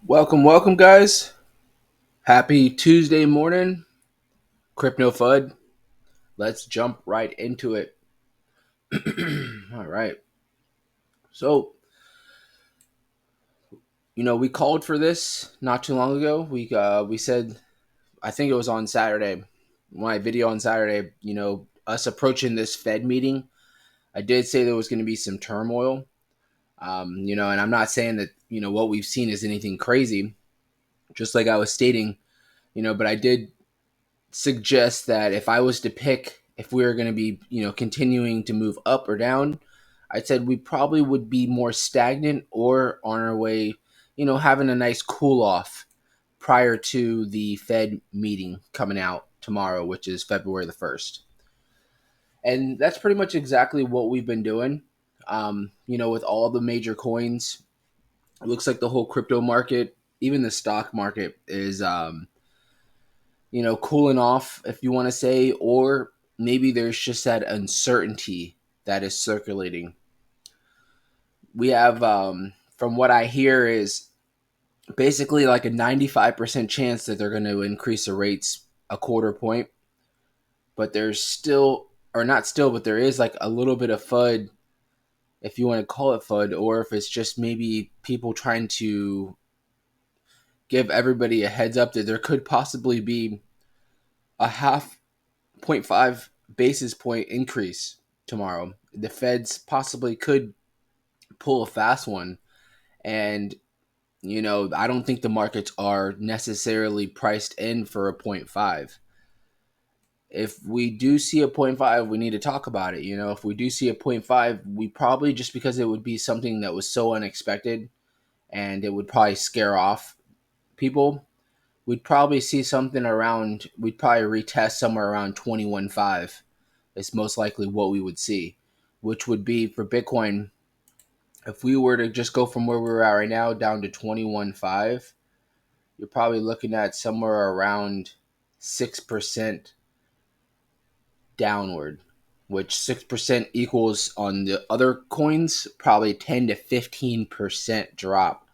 Welcome, guys. Happy Tuesday morning, Crypto FUD. Let's jump right into it. All right. So, we called for this not too long ago. We said, I think it was on Saturday, my video on Saturday. Us approaching this Fed meeting. I did say there was going to be some turmoil. And I'm not saying that what we've seen is anything crazy. Just like I was stating, but I did suggest that if I was to pick if we were going to be, continuing to move up or down, I said we probably would be more stagnant or on our way, having a nice cool off prior to the Fed meeting coming out tomorrow, which is February the 1st. And that's pretty much exactly what we've been doing. With all the major coins, it looks like the whole crypto market, even the stock market, is cooling off, if you want to say, or maybe there's just that uncertainty that is circulating. We have, from what I hear, is basically like a 95% chance that they're going to increase the rates a quarter point, but there's still, or not still, but there is like a little bit of FUD, if you want to call it FUD, or if it's just maybe people trying to give everybody a heads up that there could possibly be a half point 0.5 basis point increase tomorrow. The Feds possibly could pull a fast one. And, I don't think the markets are necessarily priced in for a point 0.5. If we do see a point 0.5, we need to talk about it. If we do see a point 0.5, we probably, just because it would be something that was so unexpected and it would probably scare off people, we'd probably retest somewhere around 21.5 is most likely what we would see, which would be for Bitcoin. If we were to just go from where we're at right now down to 21.5, you're probably looking at somewhere around 6% downward, which 6% equals on the other coins probably 10 to 15% drop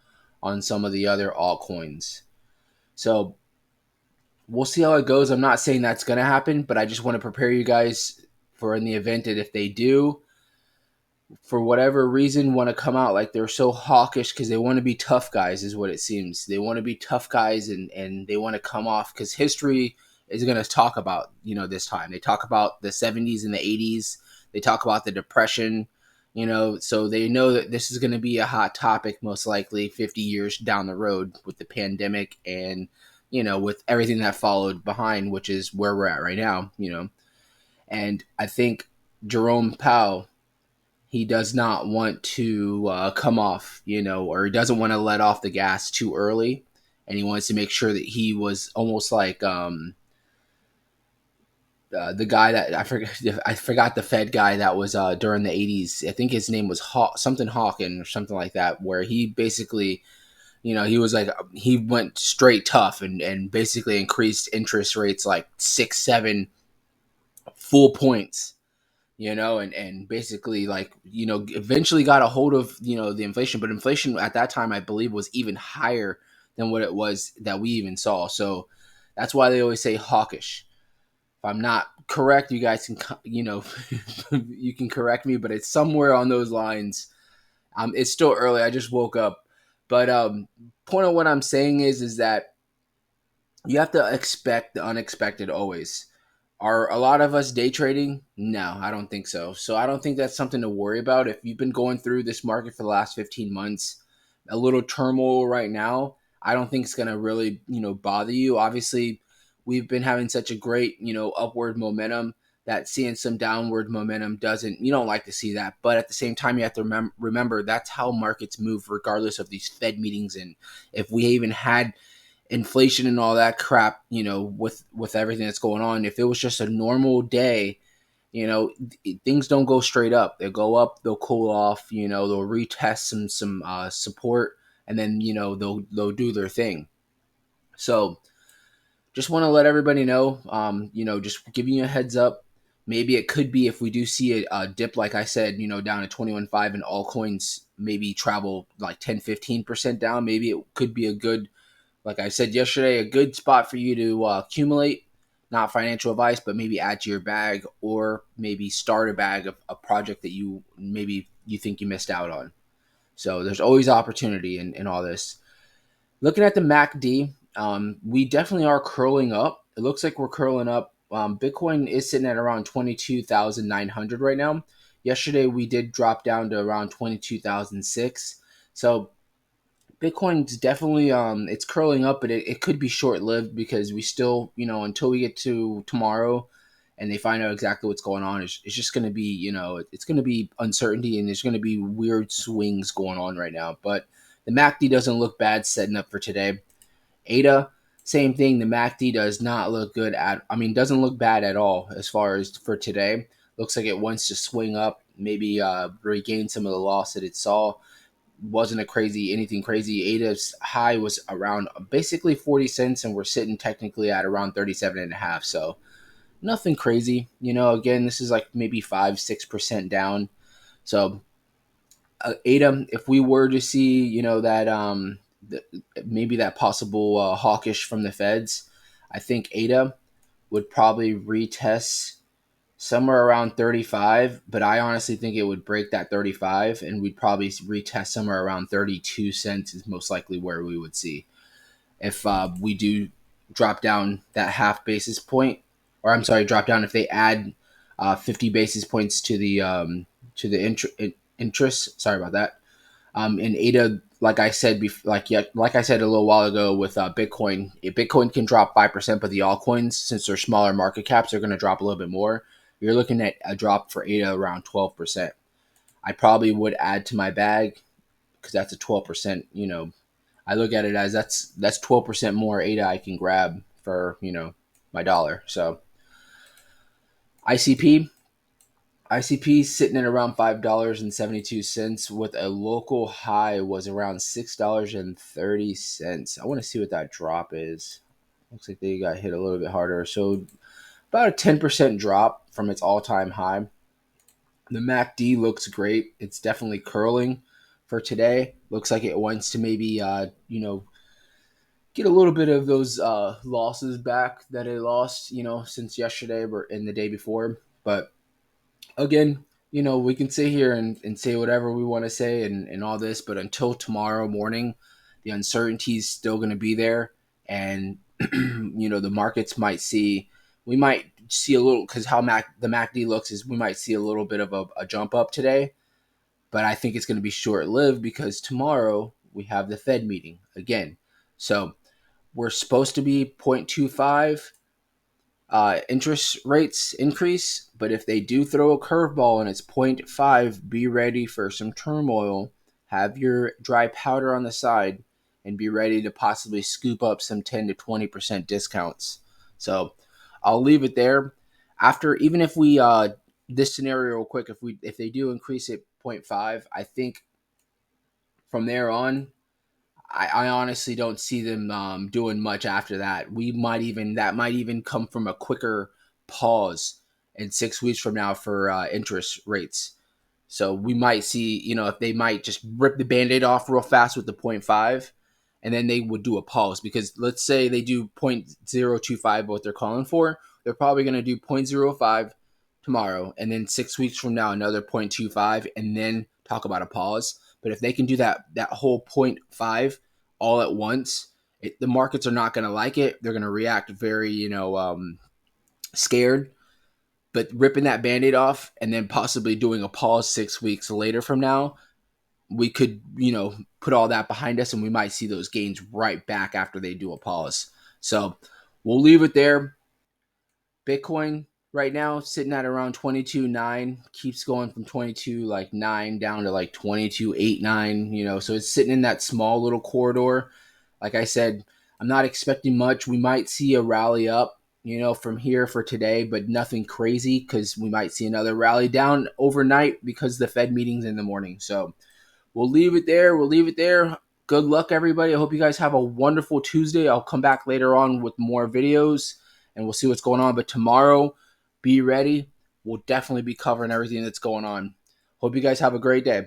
on some of the other altcoins. So we'll see how it goes. I'm not saying that's going to happen, but I just want to prepare you guys for in the event that if they do, for whatever reason, want to come out like they're so hawkish because they want to be tough guys, is what it seems. They want to be tough guys, and they want to come off because history is going to talk about, this time. They talk about the 70s and the 80s. They talk about the Depression, so they know that this is going to be a hot topic most likely 50 years down the road with the pandemic and, with everything that followed behind, which is where we're at right now. And I think Jerome Powell, he does not want to come off, or he doesn't want to let off the gas too early. And he wants to make sure that he was almost like the guy that I forgot the Fed guy that was during the 80s. I think his name was something Hawken or something like that, where he basically, he was like, he went straight tough and basically increased interest rates like 6, 7 full points, and basically like, eventually got a hold of, the inflation, but inflation at that time, I believe, was even higher than what it was that we even saw. So that's why they always say hawkish. If I'm not correct, you guys can, you can correct me, but it's somewhere on those lines. It's still early. I just woke up. But point of what I'm saying is that you have to expect the unexpected always. Are a lot of us day trading? No, I don't think so. So I don't think that's something to worry about. If you've been going through this market for the last 15 months, a little turmoil right now, I don't think it's going to really, bother you. Obviously, we've been having such a great, upward momentum that seeing some downward momentum doesn't, you don't like to see that. But at the same time, you have to remember that's how markets move regardless of these Fed meetings. And if we even had inflation and all that crap, with everything that's going on, if it was just a normal day, things don't go straight up. They go up, they'll cool off, they'll retest some support, and then they'll do their thing. So just want to let everybody know, just giving you a heads up. maybe it could be if we do see a dip, like I said, down to 21.5 and all coins maybe travel like 10-15% down. Maybe it could be a good, like I said yesterday, a good spot for you to accumulate. Not financial advice, but maybe add to your bag, or maybe start a bag of a project that you think you missed out on. So there's always opportunity in all this. Looking at the MACD, we definitely are curling up. It looks like we're curling up. Bitcoin is sitting at around 22,900 right now. Yesterday we did drop down to around 22,006. So Bitcoin's definitely it's curling up, but it could be short lived, because we still, until we get to tomorrow and they find out exactly what's going on, it's just going to be, it's going to be uncertainty, and there's going to be weird swings going on right now. But the MACD doesn't look bad setting up for today. ADA, same thing. The MACD does not look good doesn't look bad at all as far as for today. Looks like it wants to swing up, maybe regain some of the loss that it saw. Wasn't anything crazy. ADA's high was around basically 40 cents, and we're sitting technically at around 37 and a half. So nothing crazy. Again, this is like maybe 5-6% down. So ADA, if we were to see, that maybe that possible hawkish from the Feds, I think ADA would probably retest somewhere around 35, but I honestly think it would break that 35, and we'd probably retest somewhere around 32 cents is most likely where we would see if we do drop down that half basis point, or I'm sorry, drop down if they add 50 basis points to the interest. Sorry about that. And ADA, like I said, like I said a little while ago with Bitcoin, if Bitcoin can drop 5%, but the altcoins, since they're smaller market caps, are going to drop a little bit more. You're looking at a drop for ADA around 12%. I probably would add to my bag, because that's a 12%. I look at it as that's 12% more ADA I can grab for my dollar. So ICP. ICP sitting at around $5.72, with a local high was around $6.30. I want to see what that drop is. Looks like they got hit a little bit harder. So about a 10% drop from its all-time high. The MACD looks great. It's definitely curling for today. Looks like it wants to maybe get a little bit of those losses back that it lost, since yesterday or in the day before. But again, we can sit here and say whatever we want to say and all this, but until tomorrow morning, the uncertainty is still going to be there. And, the markets we might see a little, because how the MACD looks is we might see a little bit of a jump up today, but I think it's going to be short lived, because tomorrow we have the Fed meeting again. So we're supposed to be 0.25 interest rates increase, but if they do throw a curveball and it's 0.5, be ready for some turmoil. Have your dry powder on the side and be ready to possibly scoop up some 10 to 20% discounts. So I'll leave it there. Even if we this scenario real quick, if they do increase it 0.5, I think from there on, I honestly don't see them doing much after that. That might even come from a quicker pause in 6 weeks from now for interest rates. So we might see, if they might just rip the Band-Aid off real fast with the 0.5, and then they would do a pause, because let's say they do 0.025, what they're calling for, they're probably going to do 0.05 tomorrow, and then 6 weeks from now another 0.25, and then talk about a pause. But if they can do that whole 0.5 all at once, the markets are not going to like it. They're going to react very scared. But ripping that Band-Aid off and then possibly doing a pause 6 weeks later from now, we could put all that behind us, and we might see those gains right back after they do a pause. So we'll leave it there. Bitcoin right now sitting at around 22.9, keeps going from 22.9 down to like 22.89, so it's sitting in that small little corridor. Like I said, I'm not expecting much. We might see a rally up from here for today, but nothing crazy, because we might see another rally down overnight because the Fed meeting's in the morning. So we'll leave it there. Good luck, everybody. I hope you guys have a wonderful Tuesday. I'll come back later on with more videos, and we'll see what's going on. But tomorrow, be ready. we'll definitely be covering everything that's going on. Hope you guys have a great day.